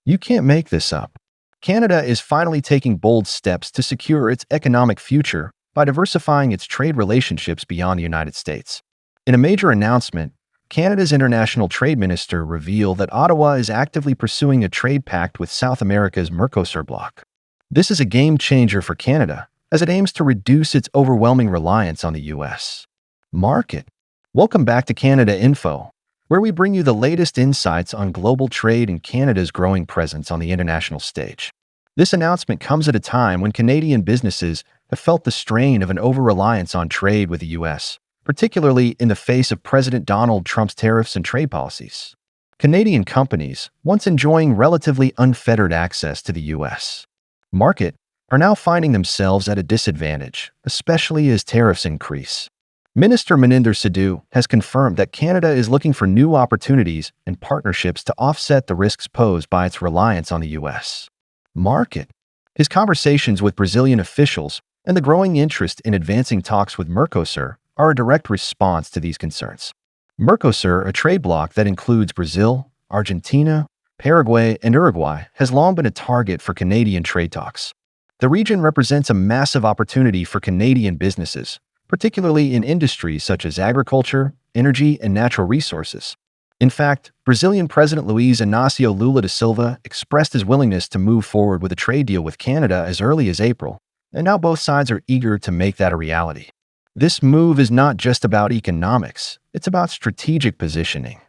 You can't make this up. Canada is finally taking bold steps to secure its economic future by diversifying its trade relationships beyond the United States. In a major announcement, Canada's international trade minister revealed that Ottawa is actively pursuing a trade pact with South America's Mercosur bloc. This is a game changer for Canada, as it aims to reduce its overwhelming reliance on the U.S. market. Welcome back to Canada Info, where we bring you the latest insights on global trade and Canada's growing presence on the international stage. This announcement comes at a time when Canadian businesses have felt the strain of an over-reliance on trade with the U.S., particularly in the face of President Donald Trump's tariffs and trade policies. Canadian companies, once enjoying relatively unfettered access to the U.S. market, are now finding themselves at a disadvantage, especially as tariffs increase. Minister Maninder Sidhu has confirmed that Canada is looking for new opportunities and partnerships to offset the risks posed by its reliance on the U.S. market. His conversations with Brazilian officials and the growing interest in advancing talks with Mercosur are a direct response to these concerns. Mercosur, a trade bloc that includes Brazil, Argentina, Paraguay, and Uruguay, has long been a target for Canadian trade talks. The region represents a massive opportunity for Canadian businesses, particularly in industries such as agriculture, energy, and natural resources. In fact, Brazilian President Luiz Inácio Lula da Silva expressed his willingness to move forward with a trade deal with Canada as early as April, and now both sides are eager to make that a reality. This move is not just about economics, it's about strategic positioning.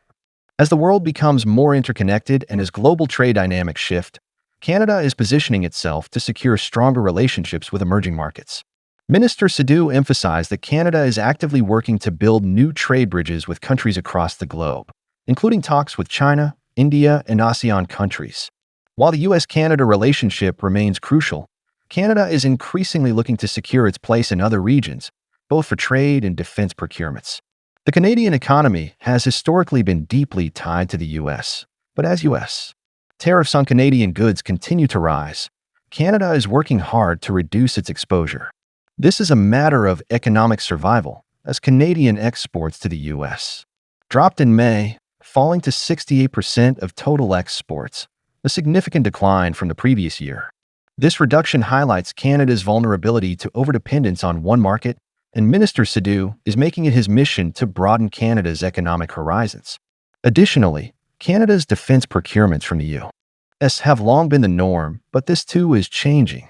As the world becomes more interconnected and as global trade dynamics shift, Canada is positioning itself to secure stronger relationships with emerging markets. Minister Sidhu emphasized that Canada is actively working to build new trade bridges with countries across the globe, including talks with China, India, and ASEAN countries. While the U.S.-Canada relationship remains crucial, Canada is increasingly looking to secure its place in other regions, both for trade and defense procurements. The Canadian economy has historically been deeply tied to the U.S., but as U.S. tariffs on Canadian goods continue to rise, Canada is working hard to reduce its exposure. This is a matter of economic survival, as Canadian exports to the U.S. dropped in May, falling to 68% of total exports, a significant decline from the previous year. This reduction highlights Canada's vulnerability to overdependence on one market, and Minister Sidhu is making it his mission to broaden Canada's economic horizons. Additionally, Canada's defense procurements from the U.S. have long been the norm, but this too is changing.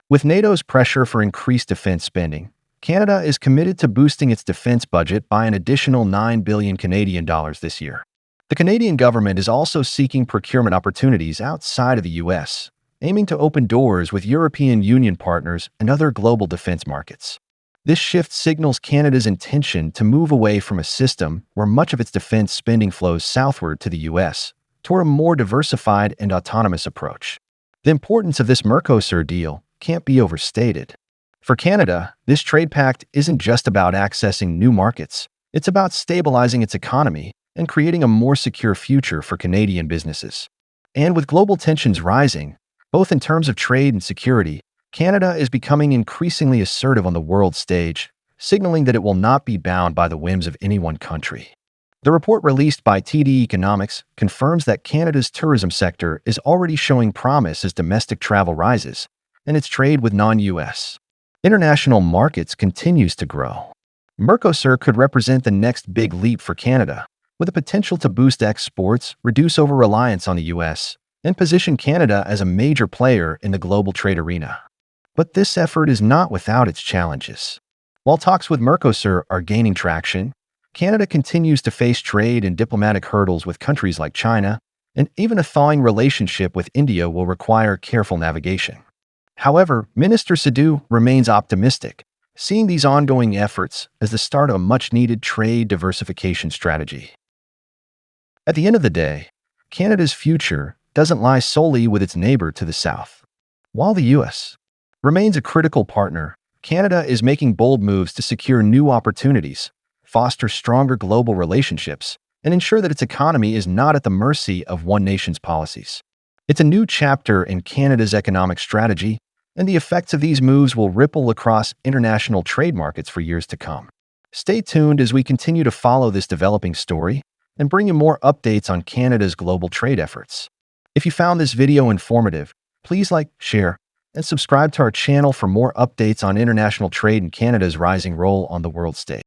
With NATO's pressure for increased defense spending, Canada is committed to boosting its defense budget by an additional 9 billion Canadian dollars this year. The Canadian government is also seeking procurement opportunities outside of the U.S., aiming to open doors with European Union partners and other global defense markets. This shift signals Canada's intention to move away from a system where much of its defense spending flows southward to the U.S. toward a more diversified and autonomous approach. The importance of this Mercosur deal can't be overstated. For Canada, this trade pact isn't just about accessing new markets. It's about stabilizing its economy and creating a more secure future for Canadian businesses. And with global tensions rising, both in terms of trade and security, Canada is becoming increasingly assertive on the world stage, signaling that it will not be bound by the whims of any one country. The report released by TD Economics confirms that Canada's tourism sector is already showing promise as domestic travel rises, and its trade with non-U.S. international markets continues to grow. Mercosur could represent the next big leap for Canada, with the potential to boost exports, reduce over-reliance on the U.S., and position Canada as a major player in the global trade arena. But this effort is not without its challenges. While talks with Mercosur are gaining traction, Canada continues to face trade and diplomatic hurdles with countries like China, and even a thawing relationship with India will require careful navigation. However, Minister Sidhu remains optimistic, seeing these ongoing efforts as the start of a much-needed trade diversification strategy. At the end of the day, Canada's future doesn't lie solely with its neighbor to the south. While the U.S. remains a critical partner, Canada is making bold moves to secure new opportunities, foster stronger global relationships, and ensure that its economy is not at the mercy of one nation's policies. It's a new chapter in Canada's economic strategy, and the effects of these moves will ripple across international trade markets for years to come. Stay tuned as we continue to follow this developing story and bring you more updates on Canada's global trade efforts. If you found this video informative, please like, share, and subscribe to our channel for more updates on international trade and Canada's rising role on the world stage.